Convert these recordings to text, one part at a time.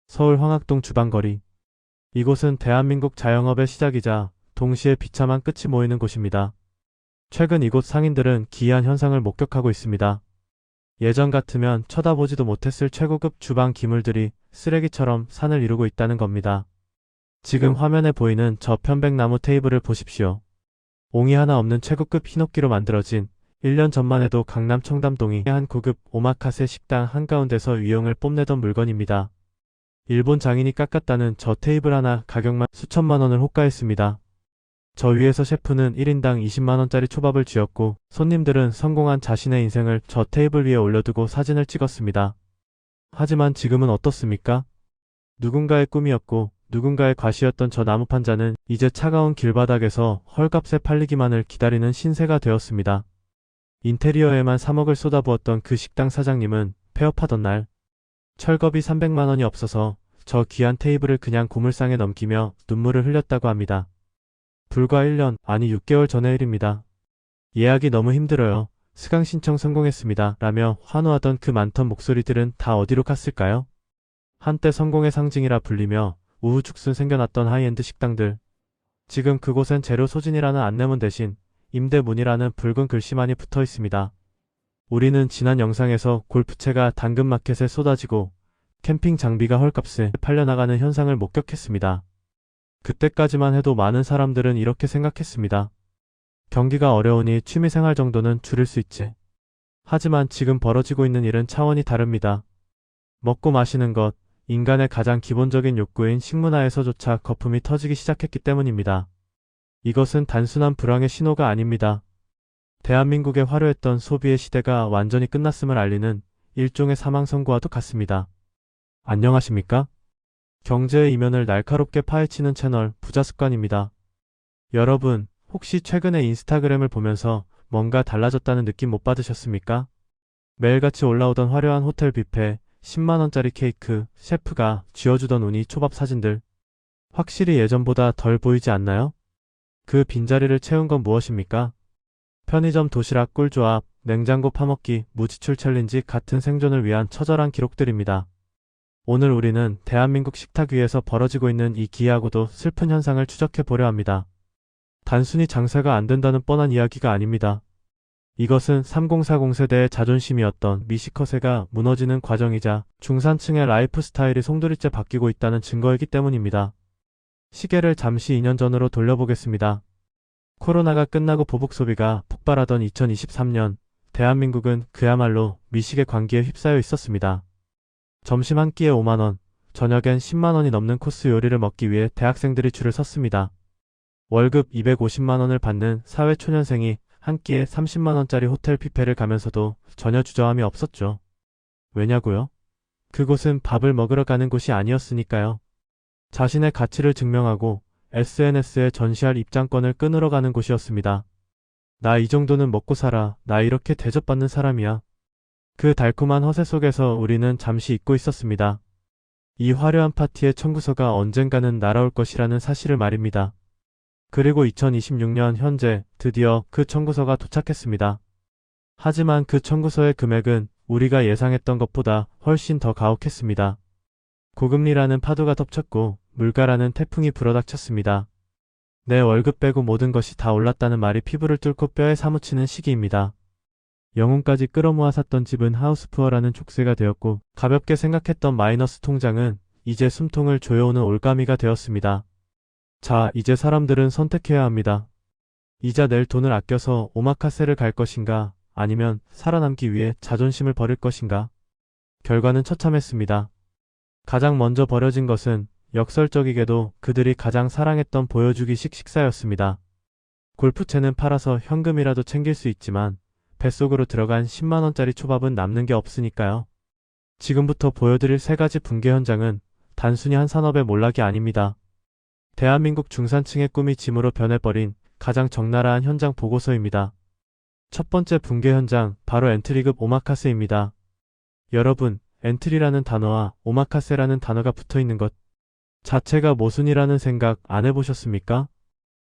서울 황학동 주방거리. 이곳은 대한민국 자영업의 시작이자 동시에 비참한 끝이 모이는 곳입니다. 최근 이곳 상인들은 기이한 현상을 목격하고 있습니다. 예전 같으면 쳐다보지도 못했을 최고급 주방 기물들이 쓰레기처럼 산을 이루고 있다는 겁니다. 지금 화면에 보이는 저 편백나무 테이블을 보십시오. 옹이 하나 없는 최고급 히노키로 만들어진 1년 전만 해도 강남 청담동이 한 고급 오마카세 식당 한가운데서 위용을 뽐내던 물건입니다. 일본 장인이 깎았다는 저 테이블 하나 가격만 수천만 원을 호가했습니다. 저 위에서 셰프는 1인당 20만원짜리 초밥을 쥐었고 손님들은 성공한 자신의 인생을 저 테이블 위에 올려두고 사진을 찍었습니다. 하지만 지금은 어떻습니까? 누군가의 꿈이었고 누군가의 과시였던 저 나무판자는 이제 차가운 길바닥에서 헐값에 팔리기만을 기다리는 신세가 되었습니다. 인테리어에만 3억을 쏟아부었던 그 식당 사장님은 폐업하던 날 철거비 300만원이 없어서 저 귀한 테이블을 그냥 고물상에 넘기며 눈물을 흘렸다고 합니다. 불과 1년, 아니 6개월 전의 일입니다. 예약이 너무 힘들어요. 스강 신청 성공했습니다. 라며 환호하던 그 많던 목소리들은 다 어디로 갔을까요? 한때 성공의 상징이라 불리며 우후죽순 생겨났던 하이엔드 식당들. 지금 그곳엔 재료 소진이라는 안내문 대신 임대문이라는 붉은 글씨만이 붙어 있습니다. 우리는 지난 영상에서 골프채가 당근마켓에 쏟아지고 캠핑 장비가 헐값에 팔려나가는 현상을 목격했습니다. 그때까지만 해도 많은 사람들은 이렇게 생각했습니다. 경기가 어려우니 취미생활 정도는 줄일 수 있지. 하지만 지금 벌어지고 있는 일은 차원이 다릅니다. 먹고 마시는 것, 인간의 가장 기본적인 욕구인 식문화에서조차 거품이 터지기 시작했기 때문입니다. 이것은 단순한 불황의 신호가 아닙니다. 대한민국의 화려했던 소비의 시대가 완전히 끝났음을 알리는 일종의 사망 선고와도 같습니다. 안녕하십니까? 경제의 이면을 날카롭게 파헤치는 채널 부자습관입니다. 여러분, 혹시 최근에 인스타그램을 보면서 뭔가 달라졌다는 느낌 못 받으셨습니까? 매일같이 올라오던 화려한 호텔 뷔페, 10만원짜리 케이크, 셰프가 쥐어주던 우니 초밥 사진들. 확실히 예전보다 덜 보이지 않나요? 그 빈자리를 채운 건 무엇입니까? 편의점 도시락 꿀조합, 냉장고 파먹기, 무지출 챌린지 같은 생존을 위한 처절한 기록들입니다. 오늘 우리는 대한민국 식탁 위에서 벌어지고 있는 이 기이하고도 슬픈 현상을 추적해 보려 합니다. 단순히 장사가 안 된다는 뻔한 이야기가 아닙니다. 이것은 3040 세대의 자존심이었던 미식커세가 무너지는 과정이자 중산층의 라이프 스타일이 송두리째 바뀌고 있다는 증거이기 때문입니다. 시계를 잠시 2년 전으로 돌려보겠습니다. 코로나가 끝나고 보복 소비가 폭발하던 2023년, 대한민국은 그야말로 미식의 광기에 휩싸여 있었습니다. 점심 한 끼에 5만원, 저녁엔 10만원이 넘는 코스 요리를 먹기 위해 대학생들이 줄을 섰습니다. 월급 250만원을 받는 사회초년생이 한 끼에 30만원짜리 호텔 뷔페를 가면서도 전혀 주저함이 없었죠. 왜냐고요? 그곳은 밥을 먹으러 가는 곳이 아니었으니까요. 자신의 가치를 증명하고 SNS에 전시할 입장권을 끊으러 가는 곳이었습니다. 나 이 정도는 먹고 살아. 나 이렇게 대접받는 사람이야. 그 달콤한 허세 속에서 우리는 잠시 잊고 있었습니다. 이 화려한 파티의 청구서가 언젠가는 날아올 것이라는 사실을 말입니다. 그리고 2026년 현재 드디어 그 청구서가 도착했습니다. 하지만 그 청구서의 금액은 우리가 예상했던 것보다 훨씬 더 가혹했습니다. 고금리라는 파도가 덮쳤고 물가라는 태풍이 불어닥쳤습니다. 내 월급 빼고 모든 것이 다 올랐다는 말이 피부를 뚫고 뼈에 사무치는 시기입니다. 영혼까지 끌어모아 샀던 집은 하우스푸어라는 족쇄가 되었고 가볍게 생각했던 마이너스 통장은 이제 숨통을 조여오는 올가미가 되었습니다. 자, 이제 사람들은 선택해야 합니다. 이자 낼 돈을 아껴서 오마카세를 갈 것인가, 아니면 살아남기 위해 자존심을 버릴 것인가. 결과는 처참했습니다. 가장 먼저 버려진 것은 역설적이게도 그들이 가장 사랑했던 보여주기식 식사였습니다. 골프채는 팔아서 현금이라도 챙길 수 있지만 뱃속으로 들어간 10만원짜리 초밥은 남는 게 없으니까요. 지금부터 보여드릴 세 가지 붕괴 현장은 단순히 한 산업의 몰락이 아닙니다. 대한민국 중산층의 꿈이 짐으로 변해버린 가장 적나라한 현장 보고서입니다. 첫 번째 붕괴 현장, 바로 엔트리급 오마카세입니다. 여러분, 엔트리라는 단어와 오마카세라는 단어가 붙어있는 것 자체가 모순이라는 생각 안 해보셨습니까?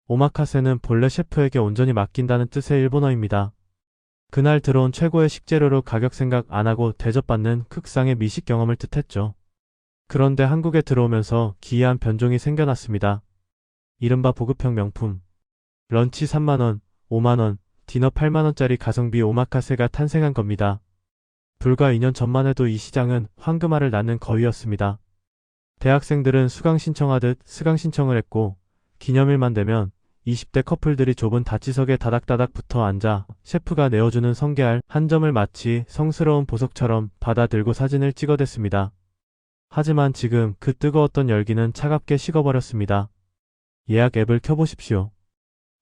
오마카세는 본래 셰프에게 온전히 맡긴다는 뜻의 일본어입니다. 그날 들어온 최고의 식재료로 가격 생각 안 하고 대접받는 극상의 미식 경험을 뜻했죠. 그런데 한국에 들어오면서 기이한 변종이 생겨났습니다. 이른바 보급형 명품. 런치 3만원, 5만원, 디너 8만원짜리 가성비 오마카세가 탄생한 겁니다. 불과 2년 전만 해도 이 시장은 황금알을 낳는 거위였습니다. 대학생들은 수강 신청하듯 수강 신청을 했고 기념일만 되면 20대 커플들이 좁은 다치석에 다닥다닥 붙어 앉아 셰프가 내어주는 성게알 한 점을 마치 성스러운 보석처럼 받아들고 사진을 찍어댔습니다. 하지만 지금 그 뜨거웠던 열기는 차갑게 식어버렸습니다. 예약 앱을 켜보십시오.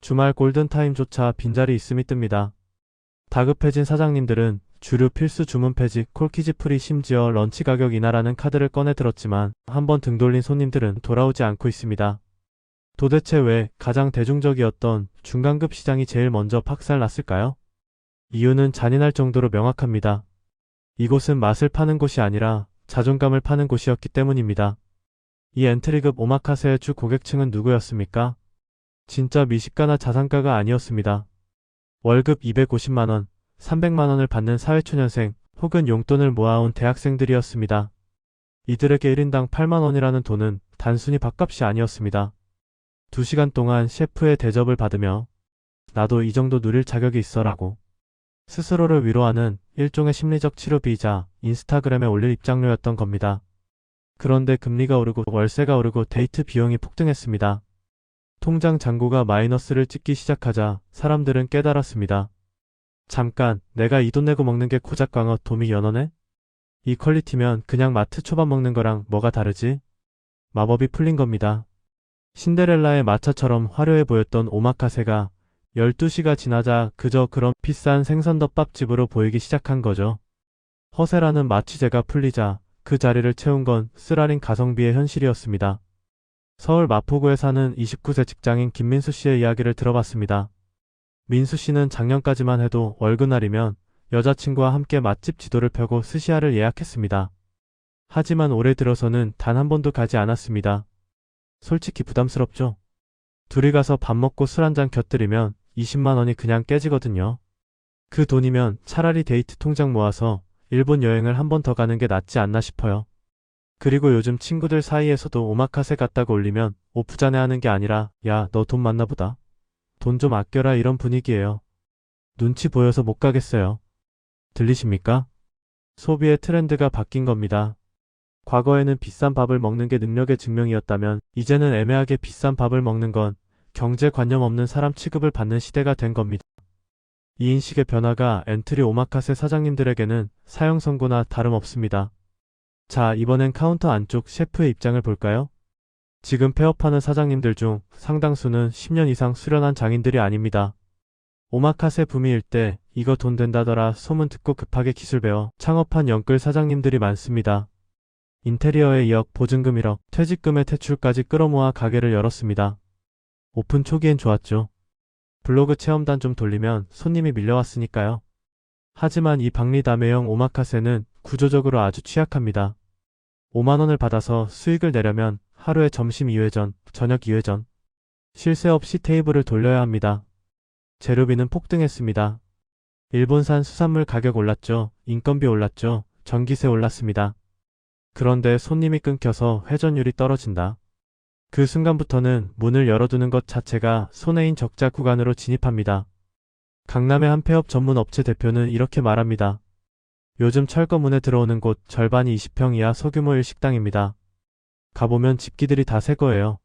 주말 골든타임조차 빈자리 있음이 뜹니다. 다급해진 사장님들은 주류 필수 주문 폐지, 콜키지 프리 심지어 런치 가격 인하라는 카드를 꺼내 들었지만 한번 등 돌린 손님들은 돌아오지 않고 있습니다. 도대체 왜 가장 대중적이었던 중간급 시장이 제일 먼저 박살났을까요? 이유는 잔인할 정도로 명확합니다. 이곳은 맛을 파는 곳이 아니라 자존감을 파는 곳이었기 때문입니다. 이 엔트리급 오마카세의 주 고객층은 누구였습니까? 진짜 미식가나 자산가가 아니었습니다. 월급 250만원, 300만원을 받는 사회초년생 혹은 용돈을 모아온 대학생들이었습니다. 이들에게 1인당 8만원이라는 돈은 단순히 밥값이 아니었습니다. 2시간 동안 셰프의 대접을 받으며 나도 이 정도 누릴 자격이 있어라고 스스로를 위로하는 일종의 심리적 치료비이자 인스타그램에 올릴 입장료였던 겁니다. 그런데 금리가 오르고 월세가 오르고 데이트 비용이 폭등했습니다. 통장 잔고가 마이너스를 찍기 시작하자 사람들은 깨달았습니다. 잠깐, 내가 이 돈 내고 먹는 게 고작 광어, 도미, 연어네? 이 퀄리티면 그냥 마트 초밥 먹는 거랑 뭐가 다르지? 마법이 풀린 겁니다. 신데렐라의 마차처럼 화려해 보였던 오마카세가 12시가 지나자 그저 그런 비싼 생선덮밥집으로 보이기 시작한 거죠. 허세라는 마취제가 풀리자 그 자리를 채운 건 쓰라린 가성비의 현실이었습니다. 서울 마포구에 사는 29세 직장인 김민수 씨의 이야기를 들어봤습니다. 민수 씨는 작년까지만 해도 월급날이면 여자친구와 함께 맛집 지도를 펴고 스시야를 예약했습니다. 하지만 올해 들어서는 단 한 번도 가지 않았습니다. 솔직히 부담스럽죠? 둘이 가서 밥 먹고 술 한잔 곁들이면 20만 원이 그냥 깨지거든요. 그 돈이면 차라리 데이트 통장 모아서 일본 여행을 한 번 더 가는 게 낫지 않나 싶어요. 그리고 요즘 친구들 사이에서도 오마카세 갔다고 올리면 오프자네 하는 게 아니라 야, 너 돈 많나 보다. 돈 좀 아껴라 이런 분위기예요. 눈치 보여서 못 가겠어요. 들리십니까? 소비의 트렌드가 바뀐 겁니다. 과거에는 비싼 밥을 먹는 게 능력의 증명이었다면 이제는 애매하게 비싼 밥을 먹는 건 경제관념 없는 사람 취급을 받는 시대가 된 겁니다. 이 인식의 변화가 엔트리 오마카세 사장님들에게는 사형 선고나 다름없습니다. 자, 이번엔 카운터 안쪽 셰프의 입장을 볼까요? 지금 폐업하는 사장님들 중 상당수는 10년 이상 수련한 장인들이 아닙니다. 오마카세 붐일 때 이거 돈 된다더라 소문 듣고 급하게 기술 배워 창업한 영끌 사장님들이 많습니다. 인테리어에 2억, 보증금 1억, 퇴직금의 퇴출까지 끌어모아 가게를 열었습니다. 오픈 초기엔 좋았죠. 블로그 체험단 좀 돌리면 손님이 밀려왔으니까요. 하지만 이 박리다메형 오마카세는 구조적으로 아주 취약합니다. 5만원을 받아서 수익을 내려면 하루에 점심 2회전, 저녁 2회전. 쉴 새 없이 테이블을 돌려야 합니다. 재료비는 폭등했습니다. 일본산 수산물 가격 올랐죠. 인건비 올랐죠. 전기세 올랐습니다. 그런데 손님이 끊겨서 회전율이 떨어진다. 그 순간부터는 문을 열어두는 것 자체가 손해인 적자 구간으로 진입합니다. 강남의 한 폐업 전문 업체 대표는 이렇게 말합니다. 요즘 철거문에 들어오는 곳 절반이 20평 이하 소규모 일식당입니다. 가보면 집기들이 다 새 거예요.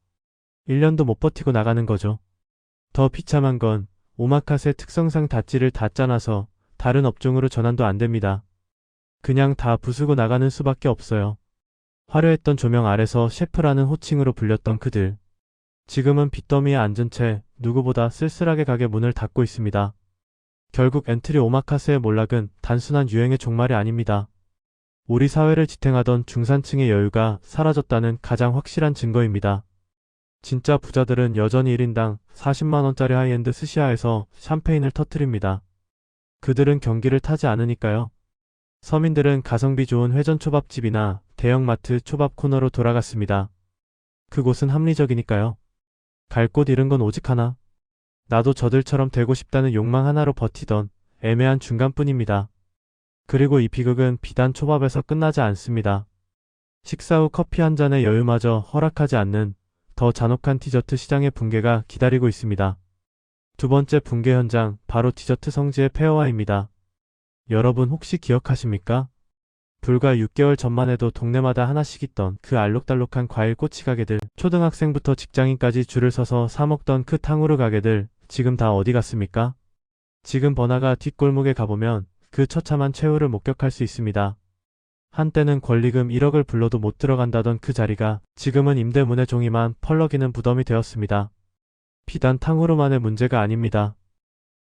1년도 못 버티고 나가는 거죠. 더 비참한 건 오마카세 특성상 닷지를 다 짜놔서 다른 업종으로 전환도 안 됩니다. 그냥 다 부수고 나가는 수밖에 없어요. 화려했던 조명 아래서 셰프라는 호칭으로 불렸던 그들. 지금은 빚더미에 앉은 채 누구보다 쓸쓸하게 가게 문을 닫고 있습니다. 결국 엔트리 오마카세의 몰락은 단순한 유행의 종말이 아닙니다. 우리 사회를 지탱하던 중산층의 여유가 사라졌다는 가장 확실한 증거입니다. 진짜 부자들은 여전히 1인당 40만원짜리 하이엔드 스시야에서 샴페인을 터뜨립니다. 그들은 경기를 타지 않으니까요. 서민들은 가성비 좋은 회전초밥집이나 대형마트 초밥 코너로 돌아갔습니다. 그곳은 합리적이니까요. 갈 곳 잃은 건 오직 하나. 나도 저들처럼 되고 싶다는 욕망 하나로 버티던 애매한 중간뿐입니다. 그리고 이 비극은 비단 초밥에서 끝나지 않습니다. 식사 후 커피 한 잔의 여유마저 허락하지 않는 더 잔혹한 디저트 시장의 붕괴가 기다리고 있습니다. 두 번째 붕괴 현장, 바로 디저트 성지의 폐허화입니다. 여러분 혹시 기억하십니까? 불과 6개월 전만 해도 동네마다 하나씩 있던 그 알록달록한 과일 꼬치 가게들, 초등학생부터 직장인까지 줄을 서서 사 먹던 그 탕후루 가게들, 지금 다 어디 갔습니까? 지금 번화가 뒷골목에 가보면 그 처참한 최후를 목격할 수 있습니다. 한때는 권리금 1억을 불러도 못 들어간다던 그 자리가 지금은 임대문의 종이만 펄럭이는 무덤이 되었습니다. 비단 탕후루만의 문제가 아닙니다.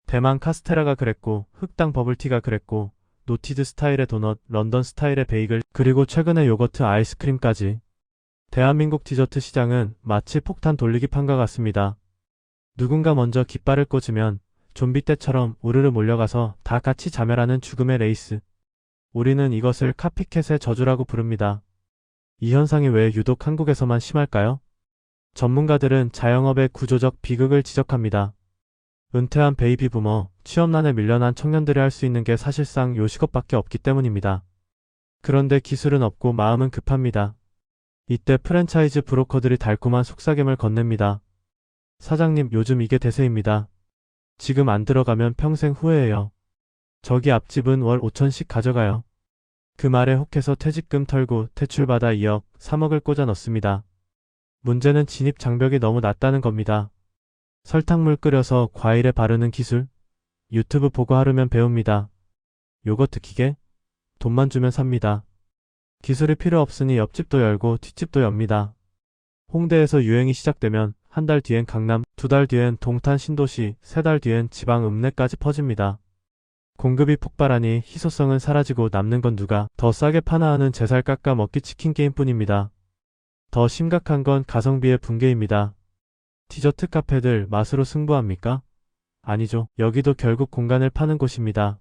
대만 카스테라가 그랬고, 흑당 버블티가 그랬고, 노티드 스타일의 도넛, 런던 스타일의 베이글, 그리고 최근의 요거트 아이스크림까지. 대한민국 디저트 시장은 마치 폭탄 돌리기판과 같습니다. 누군가 먼저 깃발을 꽂으면 좀비 때처럼 우르르 몰려가서 다 같이 자멸하는 죽음의 레이스. 우리는 이것을 카피캣의 저주라고 부릅니다. 이 현상이 왜 유독 한국에서만 심할까요? 전문가들은 자영업의 구조적 비극을 지적합니다. 은퇴한 베이비 부머, 취업난에 밀려난 청년들이 할 수 있는 게 사실상 요식업밖에 없기 때문입니다. 그런데 기술은 없고 마음은 급합니다. 이때 프랜차이즈 브로커들이 달콤한 속삭임을 건넵니다. 사장님, 요즘 이게 대세입니다. 지금 안 들어가면 평생 후회해요. 저기 앞집은 월 5천씩 가져가요. 그 말에 혹해서 퇴직금 털고 대출받아 2억, 3억을 꽂아 넣습니다. 문제는 진입 장벽이 너무 낮다는 겁니다. 설탕물 끓여서 과일에 바르는 기술? 유튜브 보고 하루면 배웁니다. 요거트 기계? 돈만 주면 삽니다. 기술이 필요 없으니 옆집도 열고 뒷집도 엽니다. 홍대에서 유행이 시작되면 한 달 뒤엔 강남, 두 달 뒤엔 동탄 신도시, 세 달 뒤엔 지방 읍내까지 퍼집니다. 공급이 폭발하니 희소성은 사라지고 남는 건 누가 더 싸게 파나 하는 제살 깎아 먹기 치킨 게임뿐입니다. 더 심각한 건 가성비의 붕괴입니다. 디저트 카페들 맛으로 승부합니까? 아니죠. 여기도 결국 공간을 파는 곳입니다.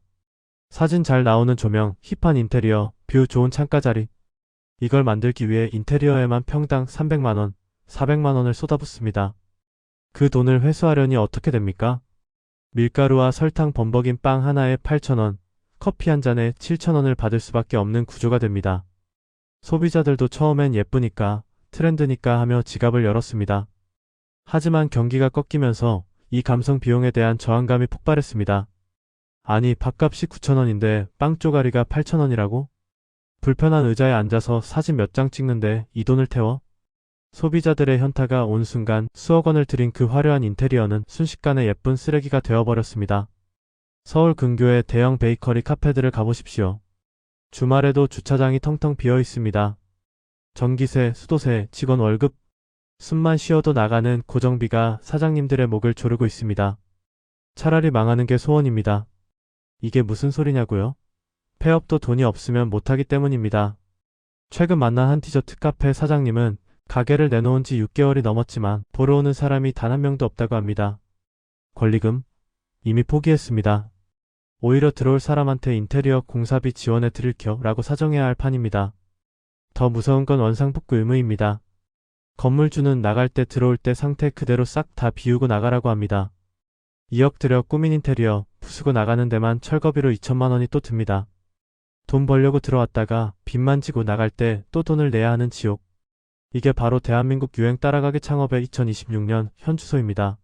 사진 잘 나오는 조명, 힙한 인테리어, 뷰 좋은 창가 자리. 이걸 만들기 위해 인테리어에만 평당 300만원, 400만원을 쏟아붓습니다. 그 돈을 회수하려니 어떻게 됩니까? 밀가루와 설탕 범벅인 빵 하나에 8,000원, 커피 한 잔에 7,000원을 받을 수밖에 없는 구조가 됩니다. 소비자들도 처음엔 예쁘니까, 트렌드니까 하며 지갑을 열었습니다. 하지만 경기가 꺾이면서 이 감성 비용에 대한 저항감이 폭발했습니다. 아니, 밥값이 9,000원인데 빵 쪼가리가 8,000원이라고? 불편한 의자에 앉아서 사진 몇 장 찍는데 이 돈을 태워? 소비자들의 현타가 온 순간 수억 원을 들인 그 화려한 인테리어는 순식간에 예쁜 쓰레기가 되어버렸습니다. 서울 근교의 대형 베이커리 카페들을 가보십시오. 주말에도 주차장이 텅텅 비어 있습니다. 전기세, 수도세, 직원 월급, 숨만 쉬어도 나가는 고정비가 사장님들의 목을 조르고 있습니다. 차라리 망하는 게 소원입니다. 이게 무슨 소리냐고요? 폐업도 돈이 없으면 못하기 때문입니다. 최근 만난 한 디저트 카페 사장님은 가게를 내놓은 지 6개월이 넘었지만 보러 오는 사람이 단 한 명도 없다고 합니다. 권리금? 이미 포기했습니다. 오히려 들어올 사람한테 인테리어 공사비 지원해 드릴게요 라고 사정해야 할 판입니다. 더 무서운 건 원상복구 의무입니다. 건물주는 나갈 때 들어올 때 상태 그대로 싹 다 비우고 나가라고 합니다. 2억 들여 꾸민 인테리어 부수고 나가는 데만 철거비로 2천만 원이 또 듭니다. 돈 벌려고 들어왔다가 빚만 지고 나갈 때 또 돈을 내야 하는 지옥. 이게 바로 대한민국 유행 따라가기 창업의 2026년 현 주소입니다.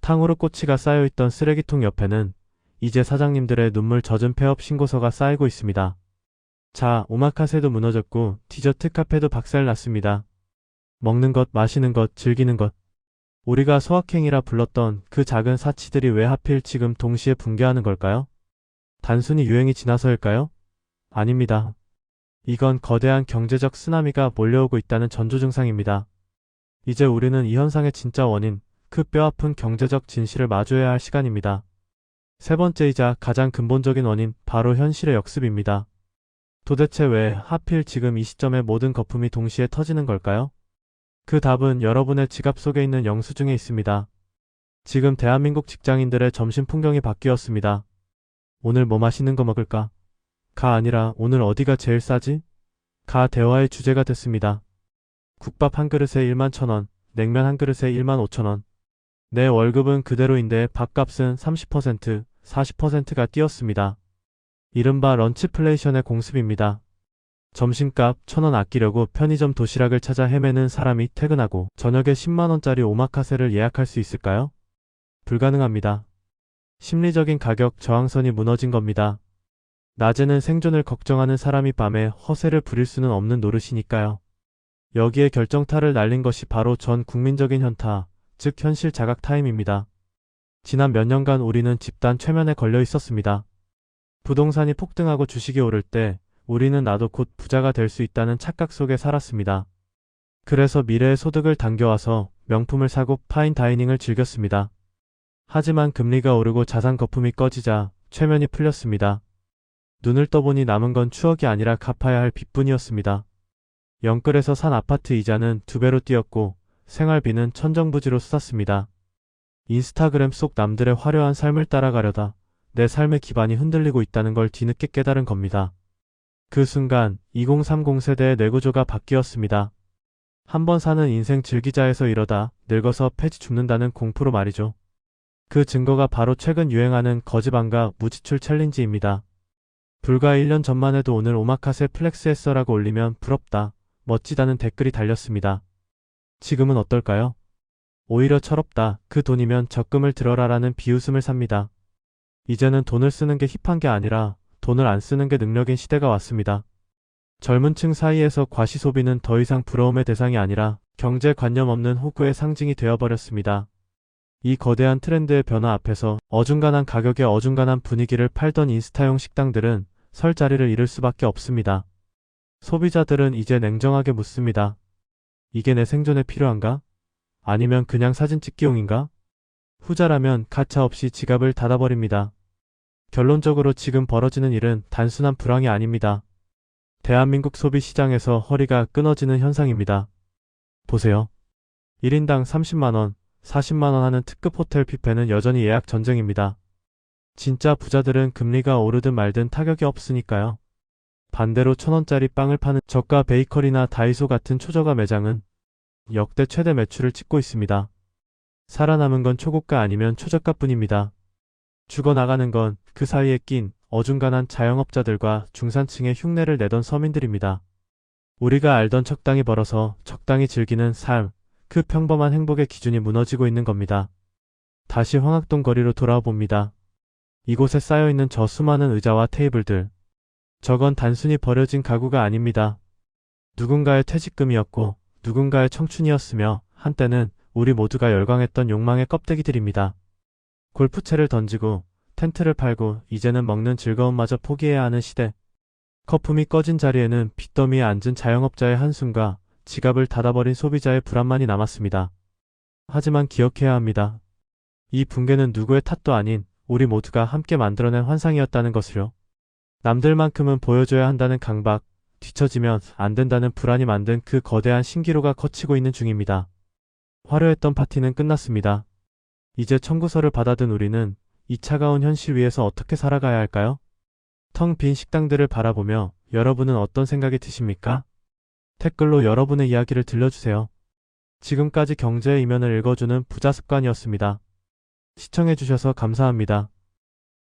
탕후루 꼬치가 쌓여있던 쓰레기통 옆에는 이제 사장님들의 눈물 젖은 폐업 신고서가 쌓이고 있습니다. 자, 오마카세도 무너졌고 디저트 카페도 박살났습니다. 먹는 것, 마시는 것, 즐기는 것. 우리가 소확행이라 불렀던 그 작은 사치들이 왜 하필 지금 동시에 붕괴하는 걸까요? 단순히 유행이 지나서일까요? 아닙니다. 이건 거대한 경제적 쓰나미가 몰려오고 있다는 전조 증상입니다. 이제 우리는 이 현상의 진짜 원인, 그 뼈아픈 경제적 진실을 마주해야 할 시간입니다. 세 번째이자 가장 근본적인 원인, 바로 현실의 역습입니다. 도대체 왜 하필 지금 이 시점에 모든 거품이 동시에 터지는 걸까요? 그 답은 여러분의 지갑 속에 있는 영수증에 있습니다. 지금 대한민국 직장인들의 점심 풍경이 바뀌었습니다. 오늘 뭐 맛있는 거 먹을까? 가 아니라 오늘 어디가 제일 싸지? 가 대화의 주제가 됐습니다. 국밥 한 그릇에 11,000원, 냉면 한 그릇에 15,000원. 내 월급은 그대로인데 밥값은 30%, 40%가 뛰었습니다. 이른바 런치플레이션의 공습입니다. 점심값 1,000원 아끼려고 편의점 도시락을 찾아 헤매는 사람이 퇴근하고 저녁에 10만원짜리 오마카세를 예약할 수 있을까요? 불가능합니다. 심리적인 가격 저항선이 무너진 겁니다. 낮에는 생존을 걱정하는 사람이 밤에 허세를 부릴 수는 없는 노릇이니까요. 여기에 결정타를 날린 것이 바로 전 국민적인 현타, 즉 현실 자각 타임입니다. 지난 몇 년간 우리는 집단 최면에 걸려 있었습니다. 부동산이 폭등하고 주식이 오를 때 우리는 나도 곧 부자가 될 수 있다는 착각 속에 살았습니다. 그래서 미래의 소득을 당겨와서 명품을 사고 파인 다이닝을 즐겼습니다. 하지만 금리가 오르고 자산 거품이 꺼지자 최면이 풀렸습니다. 눈을 떠보니 남은 건 추억이 아니라 갚아야 할 빚뿐이었습니다. 영끌에서 산 아파트 이자는 2배로 뛰었고 생활비는 천정부지로 솟았습니다. 인스타그램 속 남들의 화려한 삶을 따라가려다 내 삶의 기반이 흔들리고 있다는 걸 뒤늦게 깨달은 겁니다. 그 순간 2030 세대의 뇌구조가 바뀌었습니다. 한번 사는 인생 즐기자에서 이러다 늙어서 폐지 죽는다는 공포로 말이죠. 그 증거가 바로 최근 유행하는 거지방과 무지출 챌린지입니다. 불과 1년 전만 해도 오늘 오마카세 플렉스했어라고 올리면 부럽다, 멋지다는 댓글이 달렸습니다. 지금은 어떨까요? 오히려 철없다, 그 돈이면 적금을 들어라라는 비웃음을 삽니다. 이제는 돈을 쓰는 게 힙한 게 아니라 돈을 안 쓰는 게 능력인 시대가 왔습니다. 젊은 층 사이에서 과시소비는 더 이상 부러움의 대상이 아니라 경제관념 없는 호구의 상징이 되어버렸습니다. 이 거대한 트렌드의 변화 앞에서 어중간한 가격에 어중간한 분위기를 팔던 인스타용 식당들은 설 자리를 잃을 수밖에 없습니다. 소비자들은 이제 냉정하게 묻습니다. 이게 내 생존에 필요한가? 아니면 그냥 사진 찍기용인가? 후자라면 가차없이 지갑을 닫아버립니다. 결론적으로 지금 벌어지는 일은 단순한 불황이 아닙니다. 대한민국 소비시장에서 허리가 끊어지는 현상입니다. 보세요. 1인당 30만원, 40만원 하는 특급 호텔 뷔페는 여전히 예약 전쟁입니다. 진짜 부자들은 금리가 오르든 말든 타격이 없으니까요. 반대로 1,000원짜리 빵을 파는 저가 베이커리나 다이소 같은 초저가 매장은 역대 최대 매출을 찍고 있습니다. 살아남은 건 초고가 아니면 초저가뿐입니다. 죽어나가는 건 그 사이에 낀 어중간한 자영업자들과 중산층의 흉내를 내던 서민들입니다. 우리가 알던 적당히 벌어서 적당히 즐기는 삶, 그 평범한 행복의 기준이 무너지고 있는 겁니다. 다시 황학동 거리로 돌아와 봅니다. 이곳에 쌓여있는 저 수많은 의자와 테이블들. 저건 단순히 버려진 가구가 아닙니다. 누군가의 퇴직금이었고 누군가의 청춘이었으며 한때는 우리 모두가 열광했던 욕망의 껍데기들입니다. 골프채를 던지고 텐트를 팔고 이제는 먹는 즐거움마저 포기해야 하는 시대. 거품이 꺼진 자리에는 빚더미에 앉은 자영업자의 한숨과 지갑을 닫아버린 소비자의 불안만이 남았습니다. 하지만 기억해야 합니다. 이 붕괴는 누구의 탓도 아닌 우리 모두가 함께 만들어낸 환상이었다는 것을요. 남들만큼은 보여줘야 한다는 강박, 뒤처지면 안 된다는 불안이 만든 그 거대한 신기로가 거치고 있는 중입니다. 화려했던 파티는 끝났습니다. 이제 청구서를 받아든 우리는 이 차가운 현실 위에서 어떻게 살아가야 할까요? 텅 빈 식당들을 바라보며 여러분은 어떤 생각이 드십니까? 댓글로 여러분의 이야기를 들려주세요. 지금까지 경제의 이면을 읽어주는 부자습관이었습니다. 시청해주셔서 감사합니다.